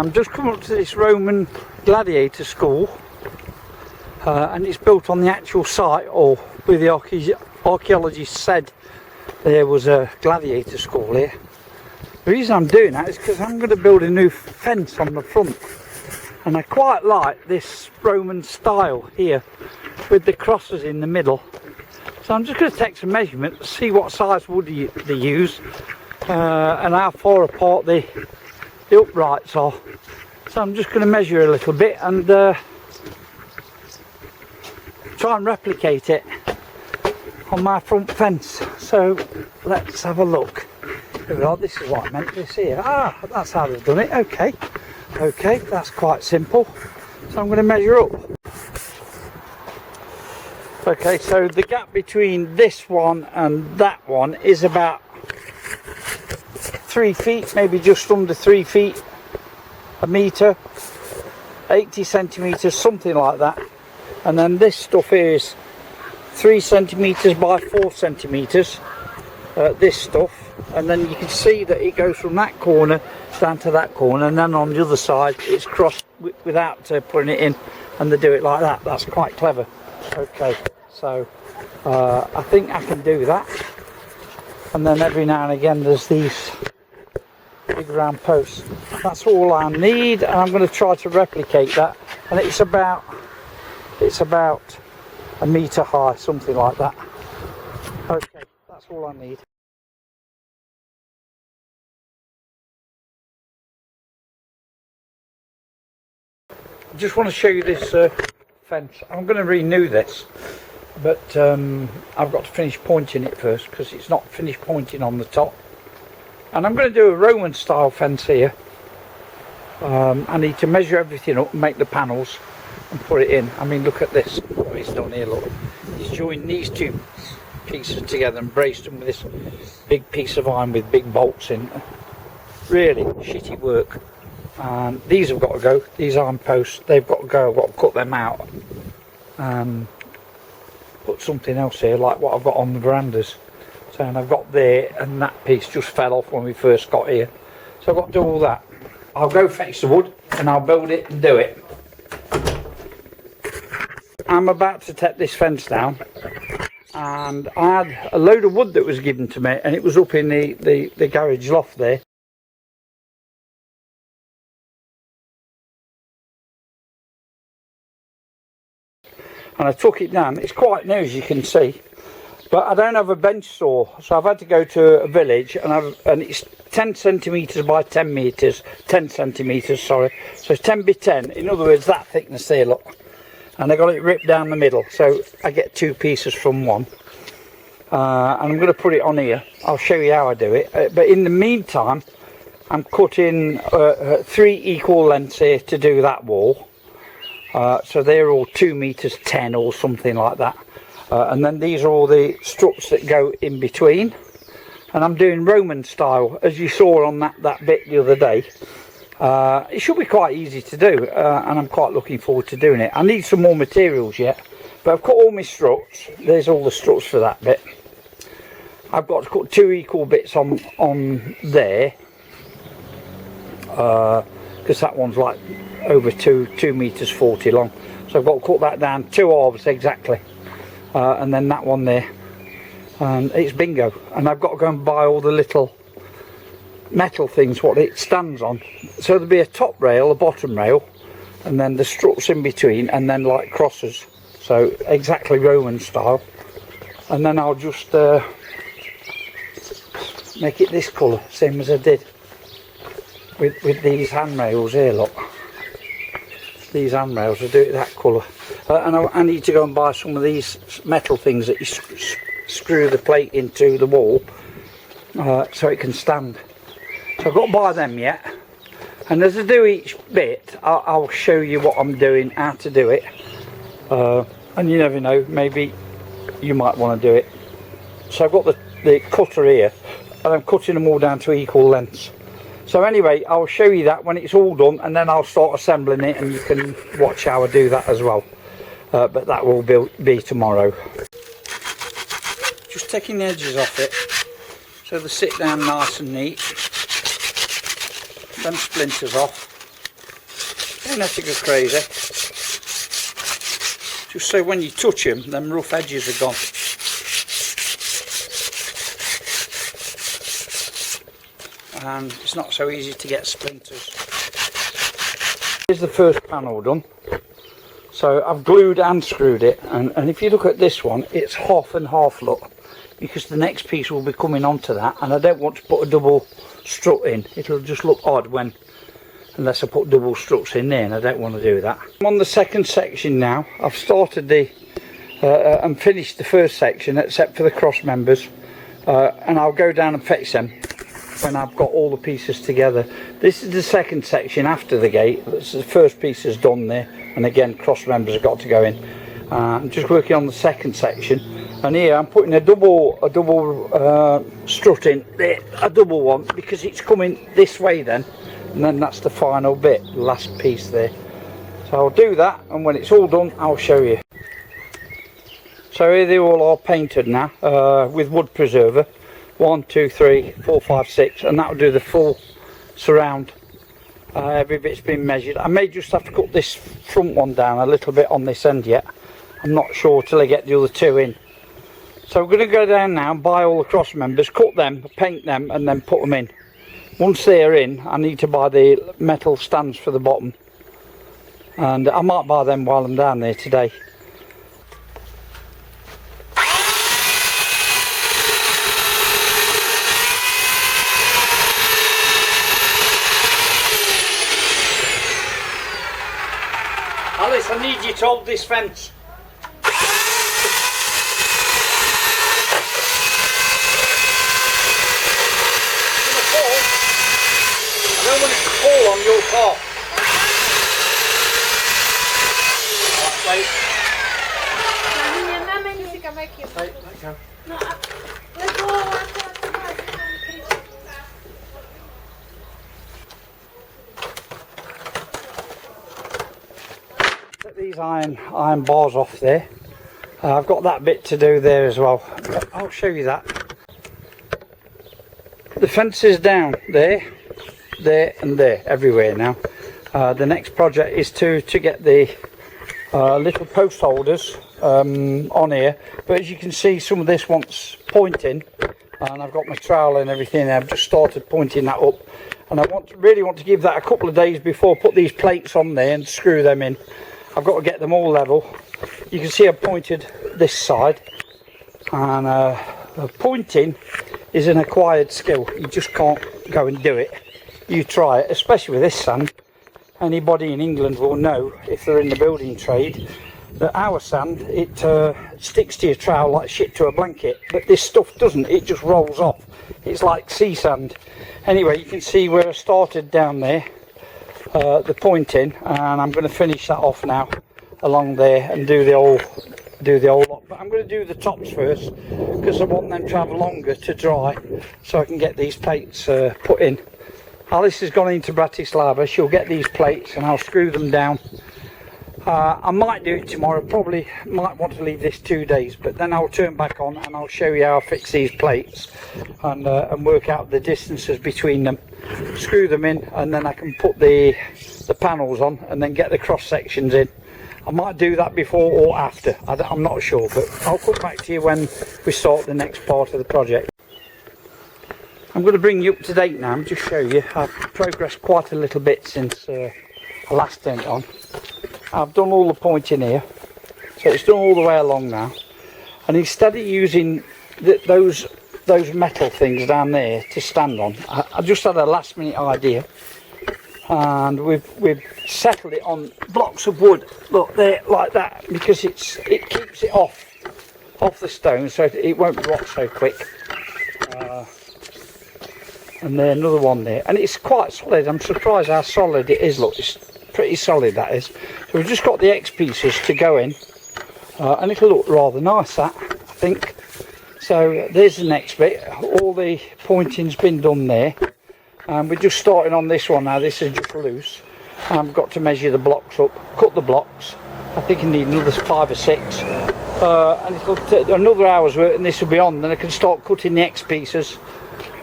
Just come up to this Roman gladiator school, and it's built on the actual site, or where the archaeologists said there was a gladiator school here. The reason I'm doing that is because I'm going to build a new fence on the front, and I quite like this Roman style here with the crosses in the middle. So I'm just going to take some measurements, see what size wood they use, and how far apart the uprights are. So I'm just going to measure a little bit and try and replicate it on my front fence. So let's have a look. Here we are. This is what I meant this here. Ah, that's how they've done it. Okay, that's quite simple. So I'm going to measure up. Okay, so the gap between this one and that one is about 3 feet, maybe just under 3 feet, a metre, 80 centimetres, something like that. And then this stuff here is 3 centimetres by 4 centimetres, this stuff. And then you can see that it goes from that corner down to that corner, and then on the other side it's crossed without putting it in, and they do it like that. That's quite clever. Okay, so I think I can do that. And then every now and again there's these big round posts. That's all I need, and I'm going to try to replicate that. And it's about a metre high, something like that. Okay, that's all I need. I just want to show you this fence. I'm going to renew this, but I've got to finish pointing it first because it's not finished pointing on the top. And I'm going to do a Roman style fence here. I need to measure everything up and make the panels and put it in. I mean, look at this, what he's done here. Look, he's joined these two pieces together and braced them with this big piece of iron with big bolts in. Really shitty work. And these have got to go, these iron posts, they've got to go. I've got to cut them out and put something else here, like what I've got on the verandas. So, and I've got there, and that piece just fell off when we first got here. So I've got to do all that. I'll go fetch the wood and I'll build it and do it. I'm about to take this fence down, and I had a load of wood that was given to me, and it was up in the garage loft there. And I took it down. It's quite new, as you can see, but I don't have a bench saw, so I've had to go to a village, and it's 10 centimetres by 10 metres, 10 centimetres, sorry, so 10 by 10, in other words that thickness there, look. And I got it ripped down the middle, so I get 2 pieces from one. And I'm going to put it on here. I'll show you how I do it, but in the meantime I'm cutting 3 equal lengths here to do that wall. So they're all 2 metres 10 or something like that, and then these are all the struts that go in between, and I'm doing Roman style, as you saw on that bit the other day. It should be quite easy to do, and I'm quite looking forward to doing it. I need some more materials yet, but I've cut all my struts. There's all the struts for that bit. I've got to cut 2 equal bits on there, because that one's like over 2 metres 40 long, so I've got to cut that down 2 halves exactly, and then that one there, and it's bingo. And I've got to go and buy all the little metal things what it stands on, so there'll be a top rail, a bottom rail, and then the struts in between, and then like crosses, so exactly Roman style. And then I'll just make it this colour, same as I did with these handrails here, look. These handrails, I'll do it that colour. And I need to go and buy some of these metal things that you screw the plate into the wall, so it can stand. So I've got to buy them yet. And as I do each bit, I'll show you what I'm doing, how to do it. And you never know, maybe you might want to do it. So I've got the cutter here, and I'm cutting them all down to equal lengths. So anyway, I'll show you that when it's all done, and then I'll start assembling it, and you can watch how I do that as well. But that will be tomorrow. Just taking the edges off it, so they sit down nice and neat. Them splinters off. don't have to go crazy. Just so when you touch them rough edges are gone. And it's not so easy to get splinters. Here's the first panel done. So I've glued and screwed it, and if you look at this one, it's half and half, look, because the next piece will be coming onto that, and I don't want to put a double strut in. It'll just look odd unless I put double struts in there, and I don't want to do that. I'm on the second section now. I've started and finished the first section except for the cross members, and I'll go down and fix them when I've got all the pieces together. This is the second section after the gate. This is the first piece is done there, and again cross members have got to go in. I'm just working on the second section, and here I'm putting a double strut in there, a double one, because it's coming this way then, and then that's the final bit, the last piece there. So I'll do that, and when it's all done I'll show you. So here they all are painted now with wood preserver. 1, 2, 3, 4, 5, 6, and that will do the full surround. Every bit's been measured. I may just have to cut this front one down a little bit on this end yet. I'm not sure till I get the other two in. So we're going to go down now and buy all the cross members, cut them, paint them, and then put them in. Once they're in, I need to buy the metal stands for the bottom, and I might buy them while I'm down there today. Alice, I need you to hold this fence. It's going to fall. I don't want it to fall on your car. Right, wait. Let go. These iron bars off there. I've got that bit to do there as well. I'll show you that. The fence is down there, there and there, everywhere now. The next project is to get the little post holders on here, but as you can see some of this wants pointing, and I've got my trowel and everything. I've just started pointing that up, and I really want to give that a couple of days before I put these plates on there and screw them in. I've got to get them all level. You can see I've pointed this side, and pointing is an acquired skill. You just can't go and do it. You try it, especially with this sand. Anybody in England will know, if they're in the building trade, that our sand, it sticks to your trowel like shit to a blanket, but this stuff doesn't. It just rolls off. It's like sea sand. Anyway, you can see where I started down there, the pointing, and I'm going to finish that off now along there and do the whole lot. But I'm going to do the tops first because I want them to have longer to dry so I can get these plates put in. Alice has gone into Bratislava. She'll get these plates and I'll screw them down. I might do it tomorrow, probably might want to leave this 2 days, but then I'll turn back on and I'll show you how I fix these plates and work out the distances between them, screw them in, and then I can put the panels on and then get the cross sections in. I might do that before or after, I'm not sure, but I'll come back to you when we start the next part of the project. I'm going to bring you up to date now and just show you I've progressed quite a little bit since I last turned it on. I've done all the pointing here, so it's done all the way along now, and instead of using those metal things down there to stand on, I just had a last minute idea, and we've settled it on blocks of wood, look there, like that, because it keeps it off the stone so it won't rot so quick. And then another one there, and it's quite solid. I'm surprised how solid it is. Look, it's pretty solid, that is. So we've just got the X pieces to go in, and it'll look rather nice, that, I think. So there's the next bit. All the pointing's been done there, and we're just starting on this one now. This is just loose. I've got to measure the blocks up, cut the blocks. I think I need another 5 or 6, and it'll take another hour's work, and this will be on. Then I can start cutting the X pieces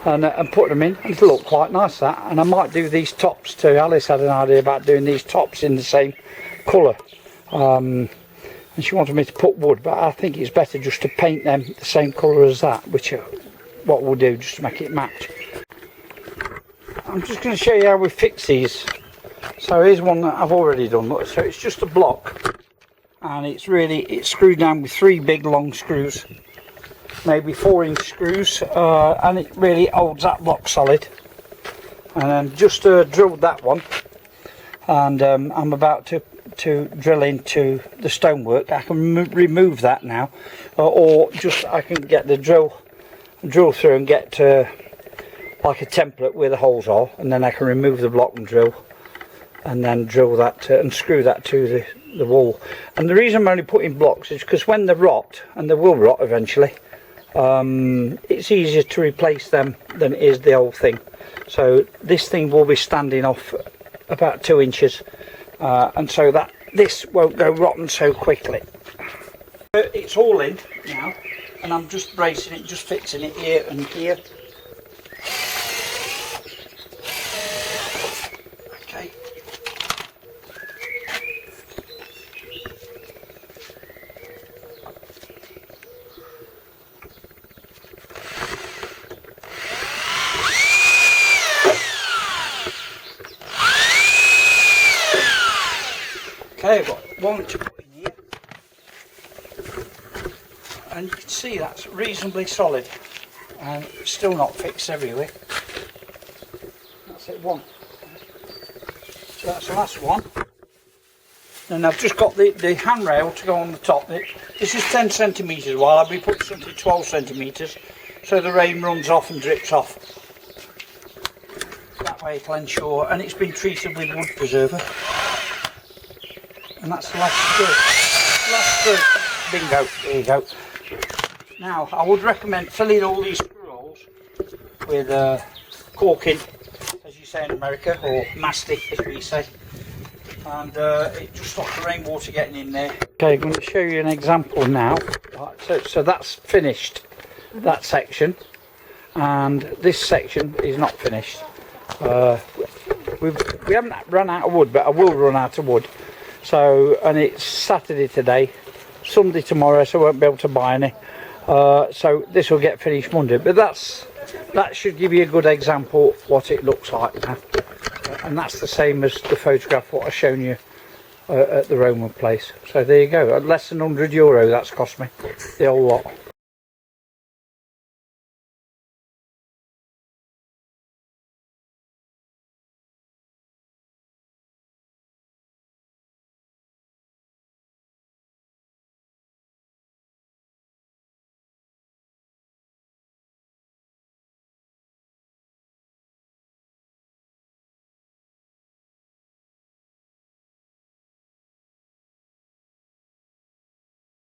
and put them in, and it'll look quite nice, that. And I might do these tops too. Alice had an idea about doing these tops in the same colour, and she wanted me to put wood, but I think it's better just to paint them the same colour as that, which what we'll do, just to make it match. I'm just going to show you how we fix these. So here's one that I've already done. So it's just a block, and it's screwed down with 3 big long screws, maybe 4-inch screws, and it really holds that block solid. And then just drilled that one, and I'm about to drill into the stonework. I can remove that now, or just I can get the drill through and get like a template where the holes are, and then I can remove the block and drill, and then drill that and screw that to the wall. And the reason I'm only putting blocks is because when they rot, and they will rot eventually, it's easier to replace them than it is the old thing. So this thing will be standing off about 2 inches, and so that this won't go rotten so quickly. It's all in now, and I'm just bracing it, just fixing it here and here. Okay. Okay, I've got one to put in here, and you can see that's reasonably solid, and it's still not fixed everywhere. That's it, one. So that's the last one. And I've just got the handrail to go on the top. This is 10 centimetres wide. I'll be putting something 12 centimetres, so the rain runs off and drips off. That way it'll ensure, and it's been treated with wood preserver. And that's the last screw. Last screw. Bingo. There you go. Now, I would recommend filling all these screw holes with caulking, as you say in America, or mastic, as we say. And it just stops the rainwater getting in there. Okay, I'm going to show you an example now. Right, so that's finished, that section. And this section is not finished. We haven't run out of wood, but I will run out of wood. So, and it's Saturday today, Sunday tomorrow, so I won't be able to buy any. So this will get finished Monday, but that should give you a good example what it looks like now. And that's the same as the photograph what I've shown you at the Roman place. So there you go, at less than €100 that's cost me, the whole lot.